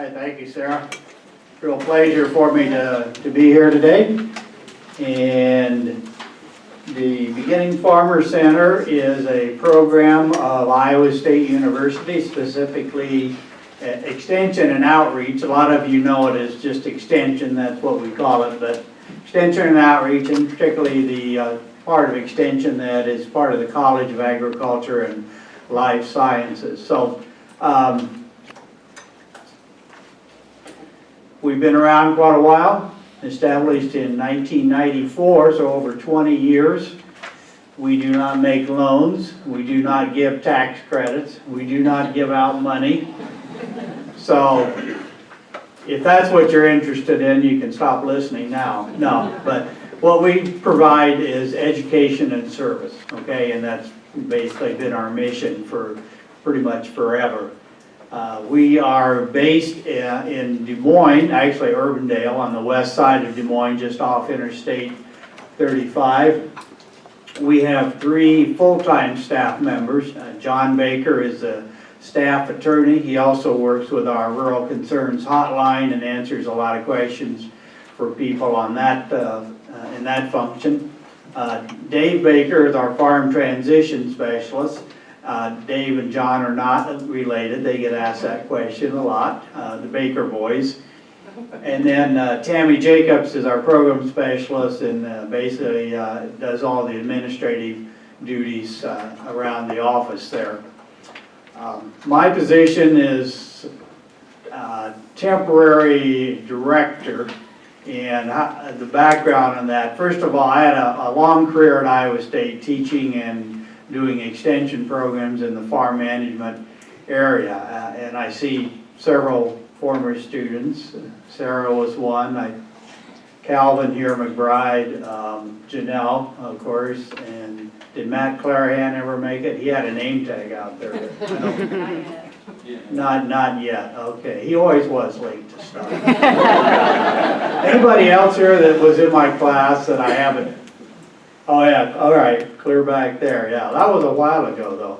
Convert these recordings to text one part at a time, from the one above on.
right, thank you, Sarah. Real pleasure for me to be here today. And the Beginning Farmer Center is a program of Iowa State University, specifically Extension and Outreach. A lot of you know it as just Extension, that's what we call it, but Extension and Outreach, and particularly the part of Extension that is part of the College of Agriculture and Life Sciences. So we've been around quite a while, established in 1994, so over 20 years. We do not make loans, we do not give tax credits, we do not give out money. So if that's what you're interested in, you can stop listening now. No, but what we provide is education and service, okay? And that's basically been our mission for pretty much forever. We are based in Des Moines, actually Urbandale, on the west side of Des Moines, just off Interstate 35. We have 3 full-time staff members. John Baker is a staff attorney. He also works with our Rural Concerns Hotline and answers a lot of questions for people on that in that function. Dave Baker is our farm transition specialist. Dave and John are not related. They get asked that question a lot, the Baker boys. And then Tammy Jacobs is our program specialist and basically does all the administrative duties around the office there. My position is temporary director, and the background on that, first of all, I had a long career at Iowa State teaching and doing extension programs in the farm management area, and I see several former students. Sarah was one, Calvin here, McBride, Janelle, of course, and did Matt Clarahan ever make it? He had a name tag out there. Not yet, okay. He always was late to start. Anybody else here that was in my class that I haven't? Oh yeah, all right, clear back there, yeah. That was a while ago though.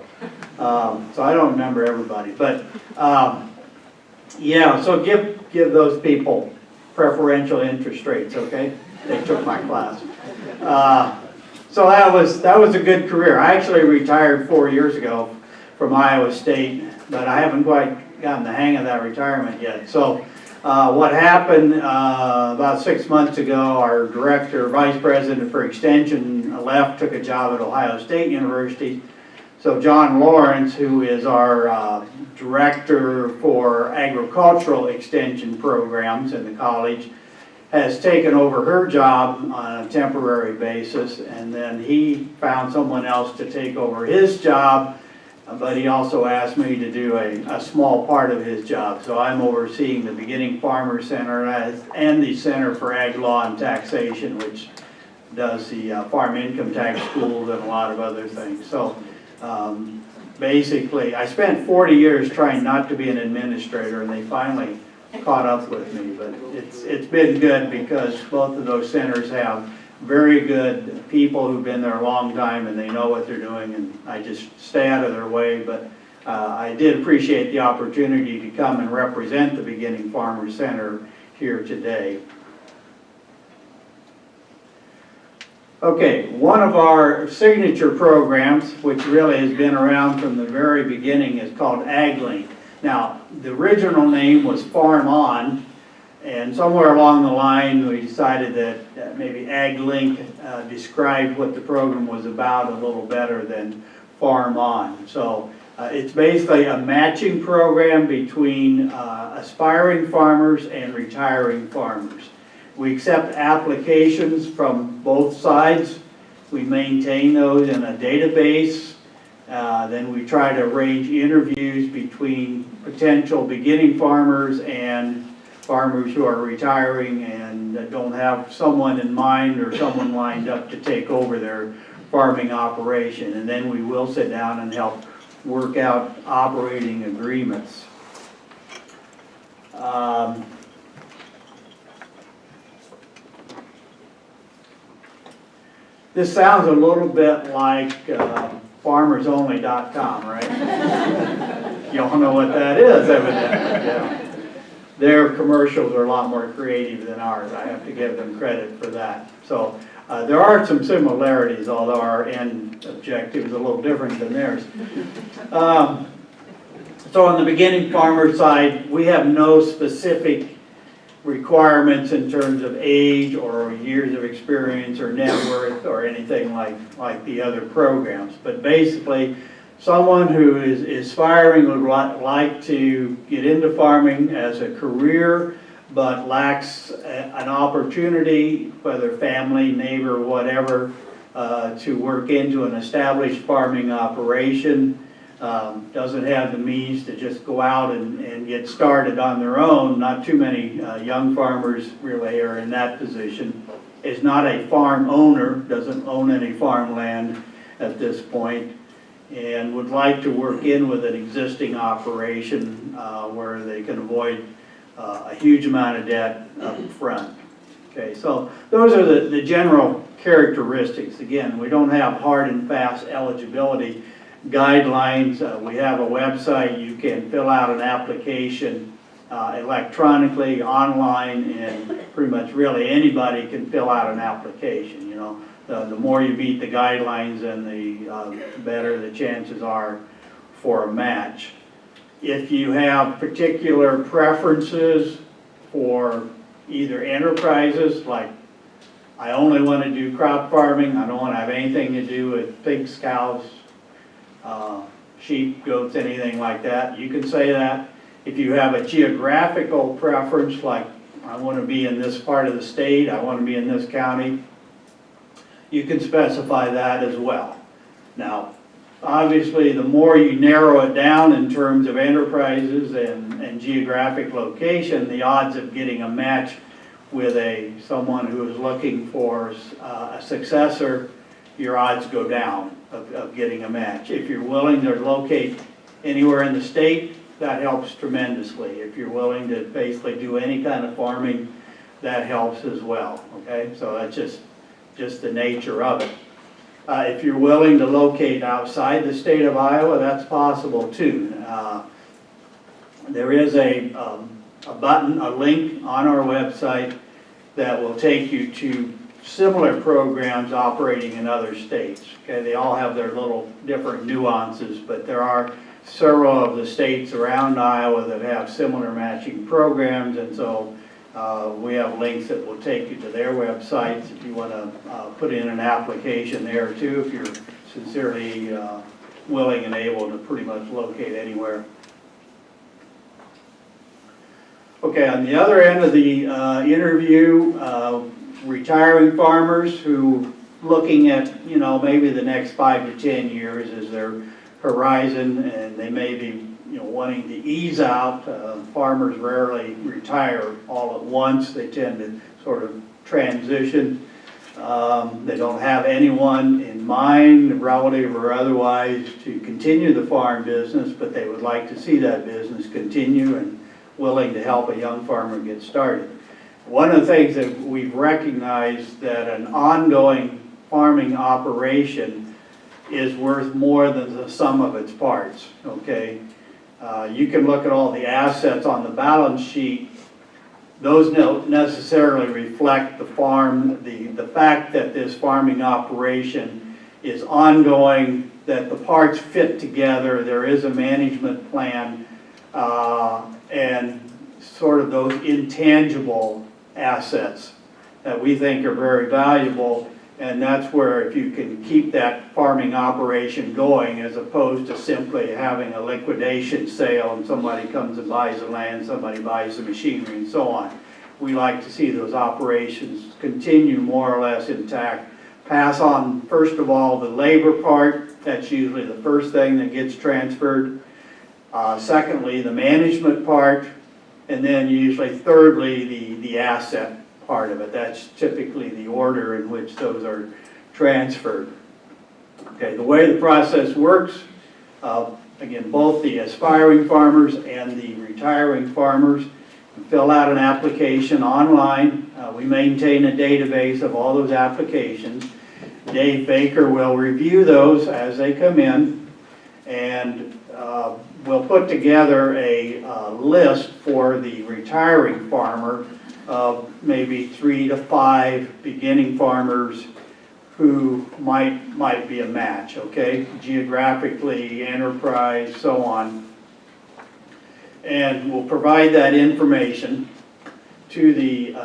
So I don't remember everybody, but yeah, so give those people preferential interest rates, okay? They took my class. So that was a good career. I actually retired 4 years ago from Iowa State, but I haven't quite gotten the hang of that retirement yet. So what happened about 6 months ago, our director, vice president for extension left, took a job at Ohio State University. So John Lawrence, who is our director for agricultural extension programs in the college, has taken over her job on a temporary basis, and then he found someone else to take over his job, but he also asked me to do a small part of his job. So I'm overseeing the Beginning Farmer Center and the Center for Ag Law and Taxation, which does the farm income tax schools and a lot of other things. So basically, I spent 40 years trying not to be an administrator, and they finally caught up with me. But it's been good because both of those centers have very good people who've been there a long time and they know what they're doing, and I just stay out of their way. But I did appreciate the opportunity to come and represent the Beginning Farmer Center here today. Okay, one of our signature programs, which really has been around from the very beginning, is called AgLink. Now, the original name was Farm On, and somewhere along the line we decided that maybe AgLink described what the program was about a little better than Farm On. So it's basically a matching program between aspiring farmers and retiring farmers. We accept applications from both sides. We maintain those in a database. Then we try to arrange interviews between potential beginning farmers and farmers who are retiring and don't have someone in mind or someone lined up to take over their farming operation. And then we will sit down and help work out operating agreements. This sounds a little bit like farmersonly.com, right? You all know what that is, evidently. Yeah. their commercials are a lot more creative than ours. I have to give them credit for that. So there are some similarities, although our end objective is a little different than theirs. So on the beginning farmer side, we have no specific requirements in terms of age or years of experience or net worth or anything like the other programs. But basically, someone who is aspiring would like to get into farming as a career, but lacks an opportunity, whether family, neighbor, whatever, to work into an established farming operation, doesn't have the means to just go out and get started on their own. Not too many young farmers really are in that position. Is not a farm owner, doesn't own any farmland at this point, and would like to work in with an existing operation where they can avoid a huge amount of debt up front. Okay, so those are the general characteristics. Again, we don't have hard and fast eligibility guidelines. We have a website. You can fill out an application electronically, online, and pretty much really anybody can fill out an application. You know, the more you meet the guidelines, and the better the chances are for a match. If you have particular preferences for either enterprises, like I only want to do crop farming, I don't want to have anything to do with pigs, cows, sheep, goats, anything like that, you can say that. If you have a geographical preference, like I want to be in this part of the state, I want to be in this county, you can specify that as well. Now, obviously, the more you narrow it down in terms of enterprises and geographic location, the odds of getting a match with someone who is looking for a successor, your odds go down of getting a match. If you're willing to locate anywhere in the state, that helps tremendously. If you're willing to basically do any kind of farming, that helps as well. Okay, so that's just the nature of it. If you're willing to locate outside the state of Iowa, that's possible too. There is a button, a link on our website that will take you to similar programs operating in other states. Okay, they all have their little different nuances, but there are several of the states around Iowa that have similar matching programs, and so we have links that will take you to their websites if you want to put in an application there too, if you're sincerely willing and able to pretty much locate anywhere. Okay, on the other end of the interview, retiring farmers who looking at, you know, maybe the next 5 to 10 years as their horizon, and they may be, you know, wanting to ease out. Farmers rarely retire all at once. They tend to sort of transition. They don't have anyone in mind, relative or otherwise, to continue the farm business, but they would like to see that business continue and willing to help a young farmer get started. One of the things that we've recognized that an ongoing farming operation is worth more than the sum of its parts, okay? You can look at all the assets on the balance sheet. Those don't necessarily reflect the farm, the fact that this farming operation is ongoing, that the parts fit together, there is a management plan, and sort of those intangible assets that we think are very valuable. And that's where if you can keep that farming operation going, as opposed to simply having a liquidation sale and somebody comes and buys the land, somebody buys the machinery and so on. We like to see those operations continue more or less intact. Pass on, first of all, the labor part. That's usually the first thing that gets transferred. Secondly, the management part. And then usually thirdly, the asset part of it. That's typically the order in which those are transferred. Okay, the way the process works, again, both the aspiring farmers and the retiring farmers fill out an application online. We maintain a database of all those applications. Dave Baker will review those as they come in, and we'll put together a list for the retiring farmer of maybe 3 to 5 beginning farmers who might be a match, okay? Geographically, enterprise, so on. And we'll provide that information to the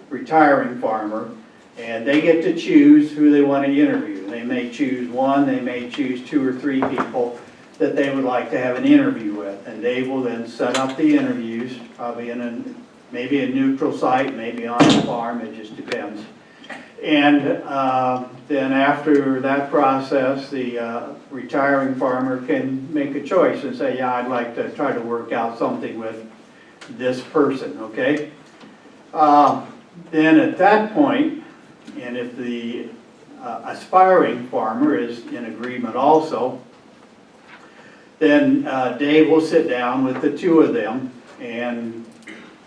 retiring farmer, and they get to choose who they want to interview. They may choose one, they may choose 2 or 3 people that they would like to have an interview with, and they will then set up the interviews, probably in maybe a neutral site, maybe on the farm, it just depends. And then after that process, the retiring farmer can make a choice and say, yeah, I'd like to try to work out something with this person, okay? Then at that point, and if the aspiring farmer is in agreement also, then Dave will sit down with the 2 of them and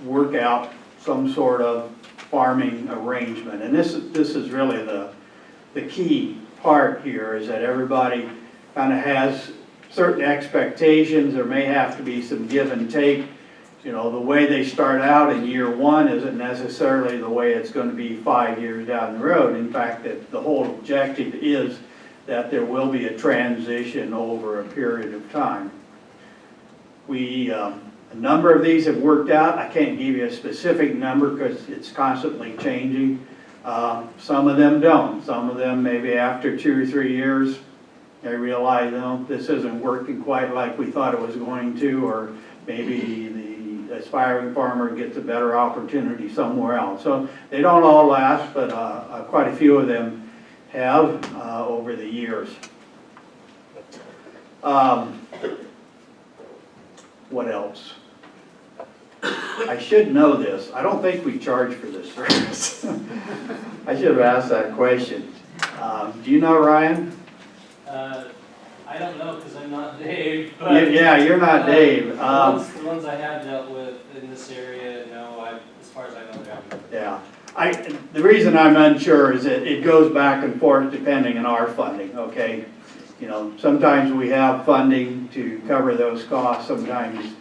work out some sort of farming arrangement. And this is really the key part here, is that everybody kind of has certain expectations. There may have to be some give and take. You know, the way they start out in year 1 isn't necessarily the way it's going to be 5 years down the road. In fact, the whole objective is that there will be a transition over a period of time. A number of these have worked out. I can't give you a specific number because it's constantly changing. Some of them don't. Some of them maybe after 2 or 3 years, they realize, no, this isn't working quite like we thought it was going to, or maybe the aspiring farmer gets a better opportunity somewhere else. So they don't all last, but quite a few of them have over the years. What else? I should know this. I don't think we charge for this service. I should have asked that question. Do you know, Ryan? I don't know because I'm not Dave. But, yeah, you're not Dave. The ones I have dealt with in this area, no, as far as I know, they haven't. Yeah. The reason I'm unsure is that it goes back and forth depending on our funding, okay? You know, sometimes we have funding to cover those costs, sometimes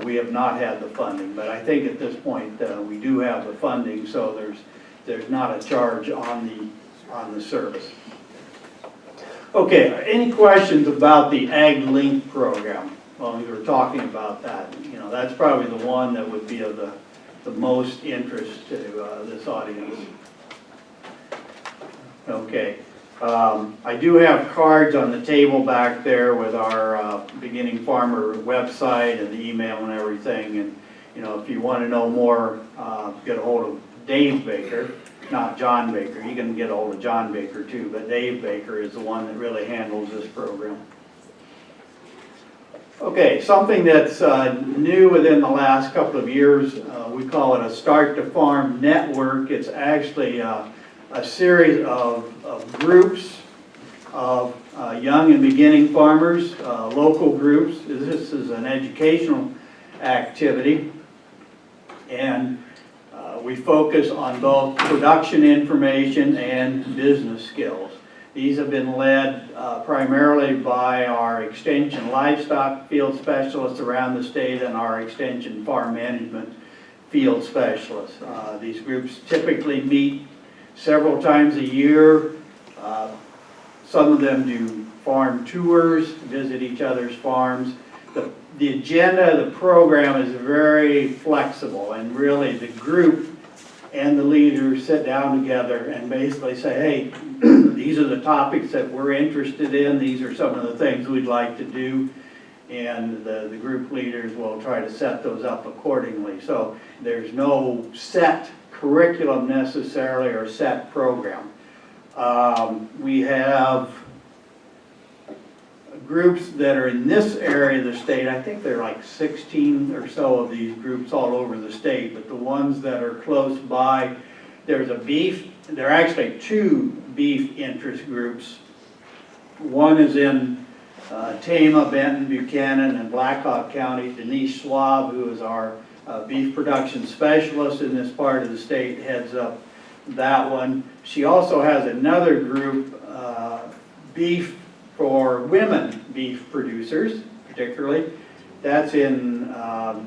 we have not had the funding, but I think at this point we do have the funding, so there's not a charge on the service. Okay, any questions about the Ag Link program? Well, we were talking about that. You know, that's probably the one that would be of the most interest to this audience. Okay. I do have cards on the table back there with our beginning farmer website and the email and everything. And, you know, if you want to know more, get a hold of Dave Baker, not John Baker. You can get a hold of John Baker too, but Dave Baker is the one that really handles this program. Okay, something that's new within the last couple of years, we call it a Start to Farm network. It's actually a series of groups of young and beginning farmers, local groups. This is an educational activity, and we focus on both production information and business skills. These have been led primarily by our extension livestock field specialists around the state and our extension farm management field specialists. These groups typically meet several times a year. Some of them do farm tours, visit each other's farms. The agenda of the program is very flexible, and really the group and the leaders sit down together and basically say, hey, these are the topics that we're interested in, these are some of the things we'd like to do, and the group leaders will try to set those up accordingly. So there's no set curriculum necessarily or set program. We have groups that are in this area of the state. I think there are like 16 or so of these groups all over the state, but the ones that are close by, there are actually 2 beef interest groups. One is in Tama, Benton, Buchanan, and Blackhawk County. Denise Schwab, who is our beef production specialist in this part of the state, heads up that one. She also has another group, beef for women beef producers, particularly. That's in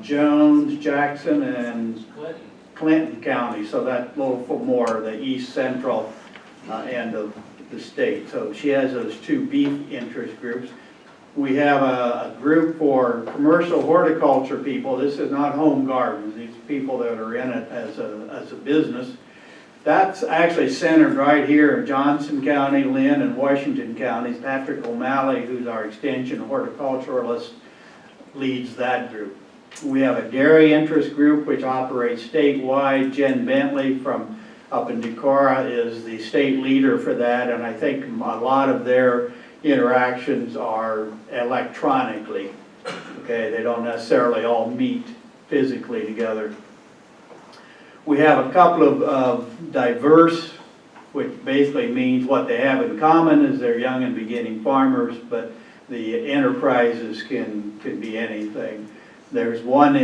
Jones, Jackson, and Clinton. Clinton County, so that little more the east central end of the state. So she has those two beef interest groups. We have a group for commercial horticulture people. This is not home gardens. These are people that are in it as a business. That's actually centered right here in Johnson County, Lynn, and Washington counties. Patrick O'Malley, who's our extension horticulturalist, leads that group. We have a dairy interest group which operates statewide. Jen Bentley from up in Decorah is the state leader for that, and I think a lot of their interactions are electronically. Okay, they don't necessarily all meet physically together. We have a couple of diverse, which basically means what they have in common is they're young and beginning farmers, but the enterprises can be anything. There's one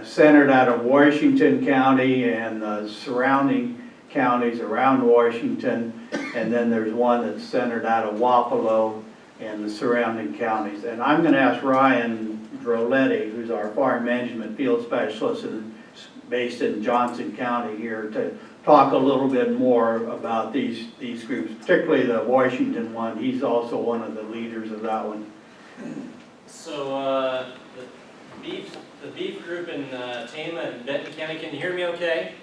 centered out of Washington County and the surrounding counties around Washington, and then there's one that's centered out of Wapello and the surrounding counties. And I'm going to ask Ryan Droletti, who's our farm management field specialist based in Johnson County here, to talk a little bit more about these groups, particularly the Washington one. He's also one of the leaders of that one. So the beef group in Tama and Benton County, can you hear me okay?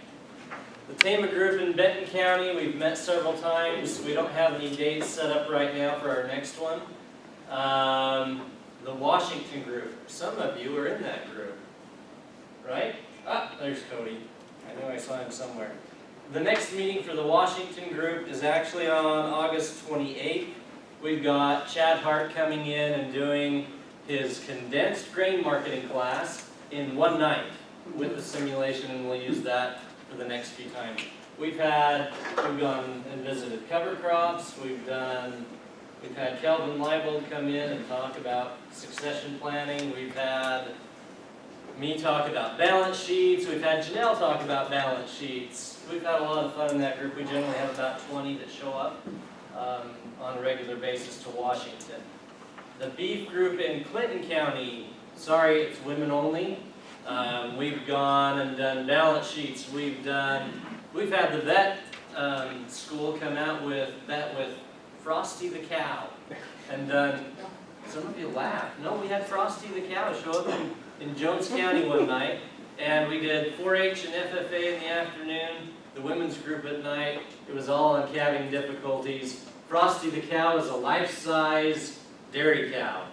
The Tama group in Benton County, we've met several times. We don't have any dates set up right now for our next one. The Washington group, some of you are in that group, right? Ah, there's Cody. I know I saw him somewhere. The next meeting for the Washington group is actually on August 28th. We've got Chad Hart coming in and doing his condensed grain marketing class in one night with the simulation, and we'll use that for the next few times. We've gone and visited cover crops. We've had Kelvin Leibold come in and talk about succession planning. We've had me talk about balance sheets. We've had Janelle talk about balance sheets. We've had a lot of fun in that group. We generally have about 20 that show up on a regular basis to Washington. The beef group in Clinton County, sorry, it's women only. We've gone and done balance sheets. We've had the vet school come out with Frosty the cow and done. Some of you laugh. No, we had Frosty the cow show up in Jones County one night, and we did 4-H and FFA in the afternoon, the women's group at night. It was all on calving difficulties. Frosty the cow is a life-size dairy cow,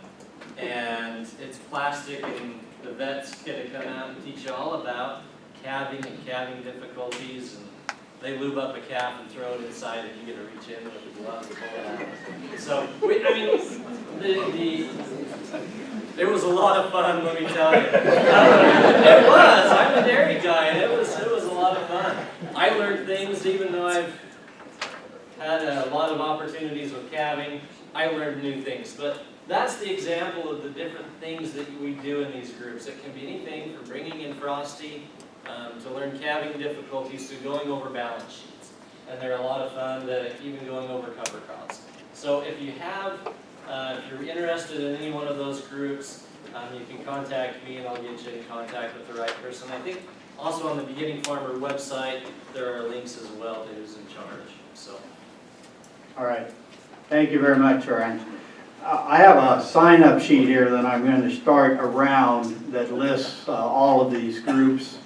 and it's plastic, and the vet's going to come out and teach you all about calving and calving difficulties, and they lube up a calf and throw it inside, and you get to reach in with the glove and pull it out. So, it was a lot of fun, let me tell you. It was. I'm a dairy guy, and it was a lot of fun. I learned things, even though I've had a lot of opportunities with calving. I learned new things, but that's the example of the different things that we do in these groups. It can be anything from bringing in Frosty to learn calving difficulties to going over balance sheets. And they're a lot of fun, even going over cover crops. So if you have, if you're interested in any one of those groups, you can contact me and I'll get you in contact with the right person. I think also on the Beginning Farmer website, there are links as well to who's in charge. So. All right. Thank you very much, Ryan. I have a sign-up sheet here that I'm going to start around that lists all of these groups,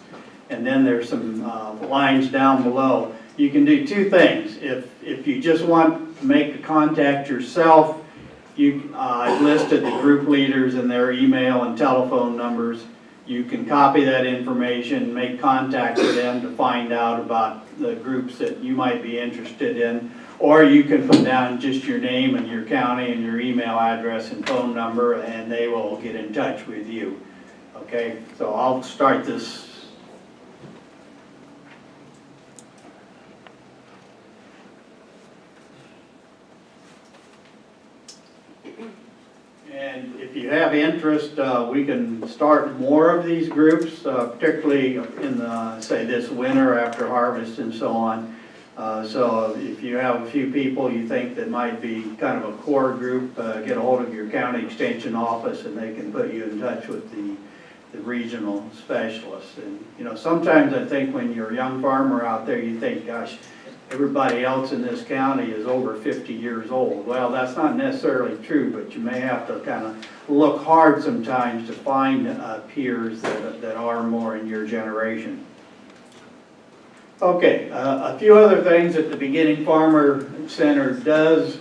and then there's some lines down below. You can do two things. If you just want to make the contact yourself, I've listed the group leaders and their email and telephone numbers. You can copy that information, make contact with them to find out about the groups that you might be interested in. Or you can put down just your name and your county and your email address and phone number, and they will get in touch with you. Okay, so I'll start this. And if you have interest, we can start more of these groups, particularly in the, say, this winter after harvest and so on. So if you have a few people you think that might be kind of a core group, get a hold of your county extension office and they can put you in touch with the regional specialists. And you know, sometimes I think when you're a young farmer out there, you think, gosh, everybody else in this county is over 50 years old. Well, that's not necessarily true, but you may have to kind of look hard sometimes to find peers that are more in your generation. Okay, a few other things that the Beginning Farmer Center does.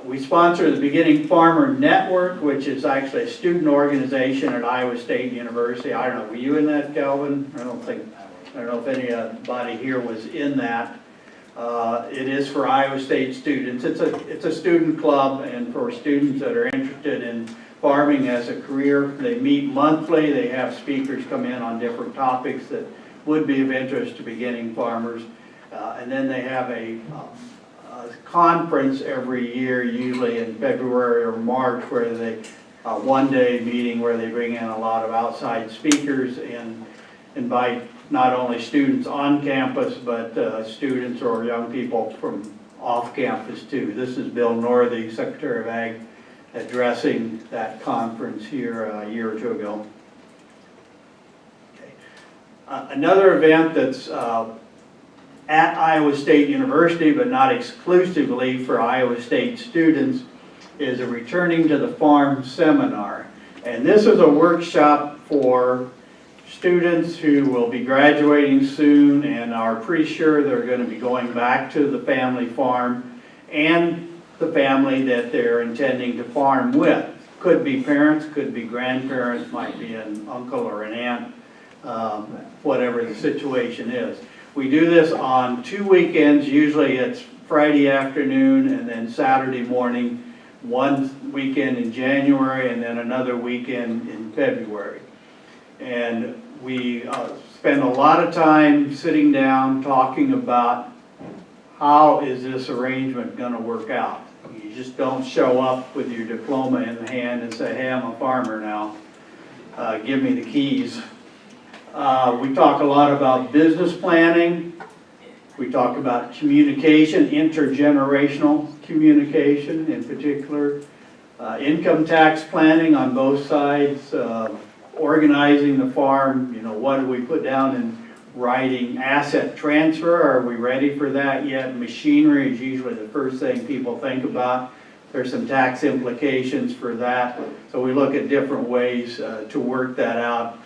We sponsor the Beginning Farmer Network, which is actually a student organization at Iowa State University. I don't know, were you in that, Calvin? I don't know if anybody here was in that. It is for Iowa State students. It's a student club, and for students that are interested in farming as a career. They meet monthly. They have speakers come in on different topics that would be of interest to beginning farmers. And then they have a conference every year, usually in February or March, where they one-day meeting where they bring in a lot of outside speakers and invite not only students on campus, but students or young people from off campus too. This is Bill Northey, Secretary of Ag, addressing that conference here a year or two ago. Okay. Another event that's at Iowa State University, but not exclusively for Iowa State students, is a Returning to the Farm seminar. And this is a workshop for students who will be graduating soon and are pretty sure they're going to be going back to the family farm and the family that they're intending to farm with. Could be parents, could be grandparents, might be an uncle or an aunt, whatever the situation is. We do this on 2 weekends. Usually it's Friday afternoon and then Saturday morning, one weekend in January and then another weekend in February. And we spend a lot of time sitting down talking about how is this arrangement going to work out. You just don't show up with your diploma in the hand and say, hey, I'm a farmer now, give me the keys. We talk a lot about business planning. We talk about communication, intergenerational communication in particular, income tax planning on both sides, organizing the farm, you know, what do we put down in writing, asset transfer, are we ready for that yet? Machinery is usually the first thing people think about. There's some tax implications for that. So we look at different ways to work that out.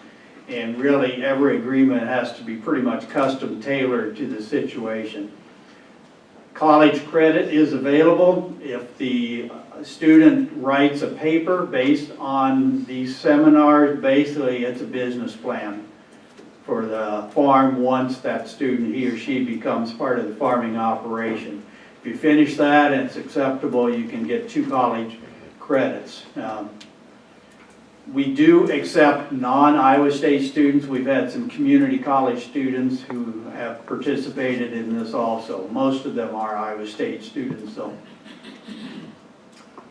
And really every agreement has to be pretty much custom tailored to the situation. College credit is available if the student writes a paper based on these seminars. Basically, it's a business plan for the farm once that student, he or she, becomes part of the farming operation. If you finish that and it's acceptable, you can get 2 college credits. We do accept non-Iowa State students. We've had some community college students who have participated in this also. Most of them are Iowa State students though.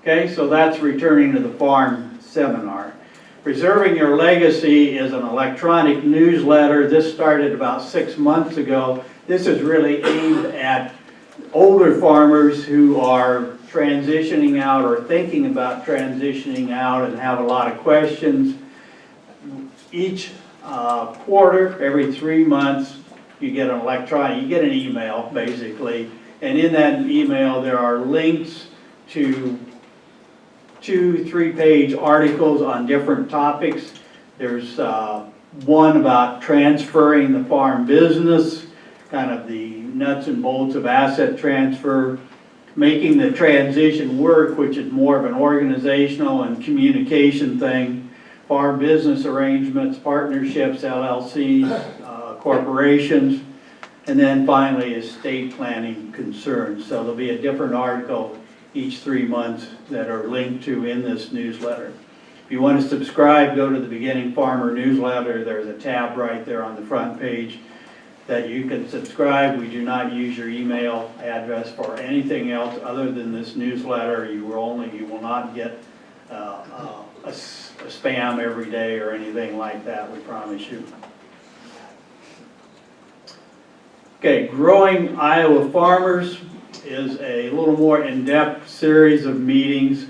Okay, so that's Returning to the Farm seminar. Preserving Your Legacy is an electronic newsletter. This started about 6 months ago. This is really aimed at older farmers who are transitioning out or thinking about transitioning out and have a lot of questions. Each quarter, every 3 months, you get an email basically, and in that email there are links to 2-3 page articles on different topics. There's one about transferring the farm business, kind of the nuts and bolts of asset transfer, making the transition work, which is more of an organizational and communication thing, farm business arrangements, partnerships, LLCs, corporations, and then finally estate planning concerns. So there'll be a different article each 3 months that are linked to in this newsletter. If you want to subscribe, go to the Beginning Farmer newsletter. There's a tab right there on the front page that you can subscribe. We do not use your email address for anything else other than this newsletter. You will not get a spam every day or anything like that, we promise you. Okay, Growing Iowa Farmers is a little more in-depth series of meetings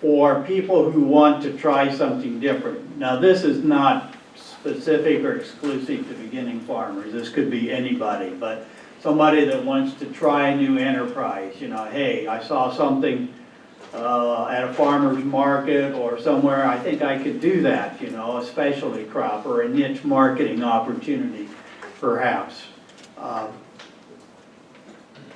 for people who want to try something different. Now, this is not specific or exclusive to beginning farmers. This could be anybody, but somebody that wants to try a new enterprise. You know, hey, I saw something at a farmer's market or somewhere, I think I could do that, you know, a specialty crop or a niche marketing opportunity, perhaps.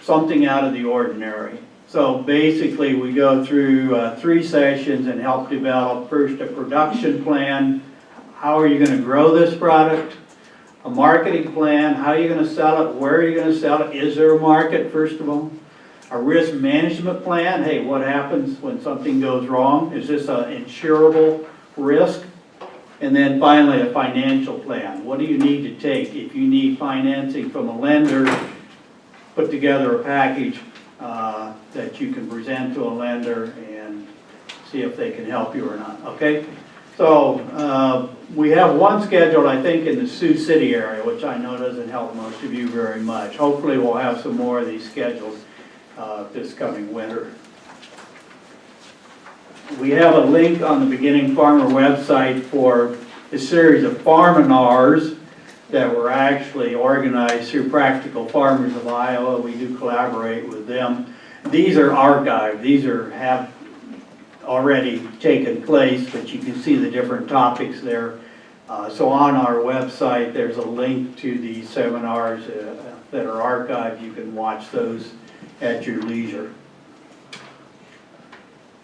Something out of the ordinary. So basically, we go through 3 sessions and help develop first a production plan. How are you going to grow this product? A marketing plan. How are you going to sell it? Where are you going to sell it? Is there a market, first of all? A risk management plan. Hey, what happens when something goes wrong? Is this an insurable risk? And then finally, a financial plan. What do you need to take? If you need financing from a lender, put together a package that you can present to a lender and see if they can help you or not, okay? So we have one scheduled, I think, in the Sioux City area, which I know doesn't help most of you very much. Hopefully we'll have some more of these scheduled this coming winter. We have a link on the Beginning Farmer website for a series of farminars that were actually organized through Practical Farmers of Iowa. We do collaborate with them. These are archived. These have already taken place, but you can see the different topics there. So on our website, there's a link to these seminars that are archived. You can watch those at your leisure.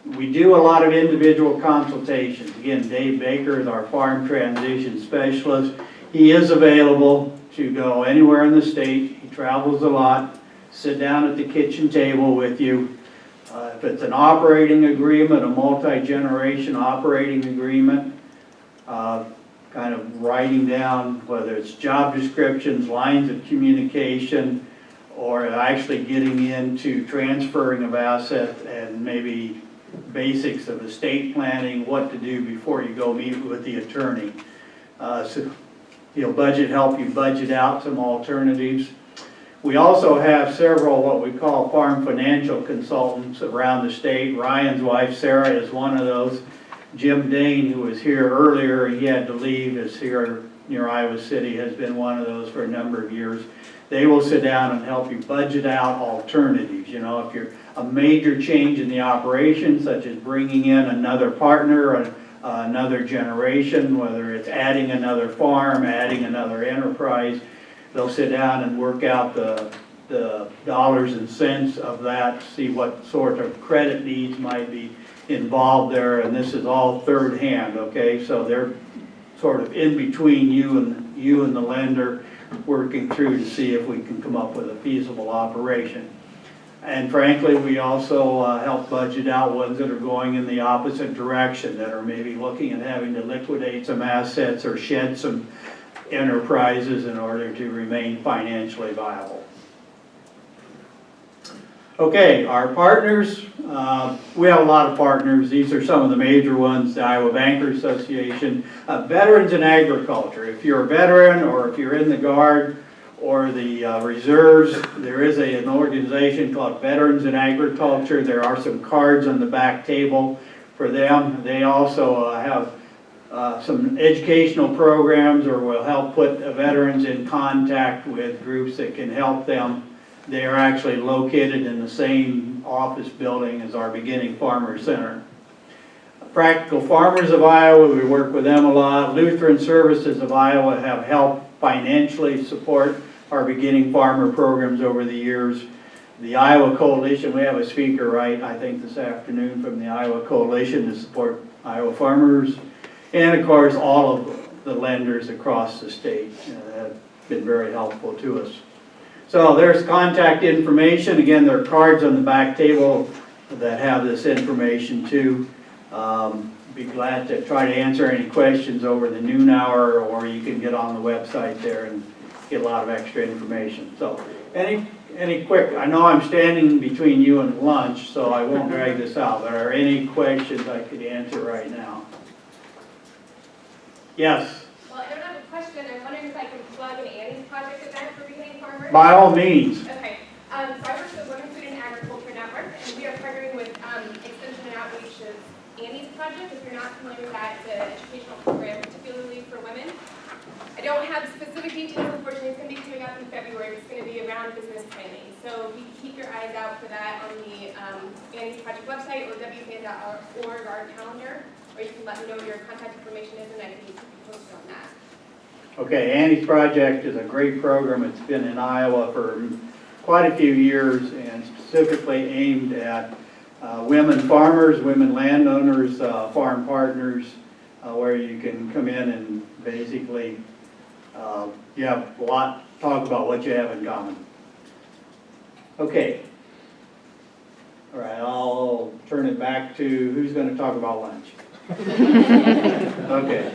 We do a lot of individual consultations. Again, Dave Baker is our farm transition specialist. He is available to go anywhere in the state. He travels a lot. Sit down at the kitchen table with you. If it's an operating agreement, a multi-generation operating agreement, kind of writing down whether it's job descriptions, lines of communication, or actually getting into transferring of assets and maybe basics of estate planning, what to do before you go meet with the attorney. So he'll help you budget out some alternatives. We also have several what we call farm financial consultants around the state. Ryan's wife, Sarah, is one of those. Jim Dane, who was here earlier, he had to leave, is here near Iowa City, has been one of those for a number of years. They will sit down and help you budget out alternatives. You know, if you're a major change in the operation, such as bringing in another partner, or another generation, whether it's adding another farm, adding another enterprise, they'll sit down and work out the dollars and cents of that, see what sort of credit needs might be involved there, and this is all third hand, okay? So they're sort of in between you and the lender, working through to see if we can come up with a feasible operation. And frankly, we also help budget out ones that are going in the opposite direction, that are maybe looking at having to liquidate some assets or shed some enterprises in order to remain financially viable. Okay, our partners, we have a lot of partners. These are some of the major ones: the Iowa Bankers Association, Veterans in Agriculture. If you're a veteran or if you're in the Guard or the reserves, there is an organization called Veterans in Agriculture. There are some cards on the back table for them. They also have some educational programs, or will help put veterans in contact with groups that can help them. They are actually located in the same office building as our Beginning Farmer Center. Practical Farmers of Iowa, we work with them a lot. Lutheran Services of Iowa have helped financially support our Beginning Farmer programs over the years. The Iowa Coalition, we have a speaker, right, I think this afternoon, from the Iowa Coalition to support Iowa farmers. And of course, all of the lenders across the state have been very helpful to us. So there's contact information. Again, there are cards on the back table that have this information too. Be glad to try to answer any questions over the noon hour, or you can get on the website there and get a lot of extra information. So any quick, I know I'm standing between you and lunch, so I won't drag this out, but are any questions I could answer right now? Yes? Well, I don't have a question. I'm wondering if I could plug an Annie's Project event for beginning farmers. By all means. Okay, so I work for the Women Food and Agriculture Network, and we are partnering with Extension and Outreach's Annie's Project. If you're not familiar with that, it's an educational program particularly for women. I don't have specific details, unfortunately. It's going to be coming up in February. It's going to be around business planning. So if you keep your eyes out for that on the Annie's Project website or wfan.org, our calendar, or you can let me know what your contact information is, and I can keep you posted on that. Okay, Annie's Project is a great program. It's been in Iowa for quite a few years and specifically aimed at women farmers, women landowners, farm partners, where you can come in and basically you have a lot, talk about what you have in common. Okay. All right, I'll turn it back to who's going to talk about lunch. Okay.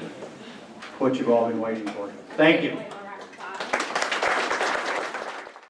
What you've all been waiting for. Thank you.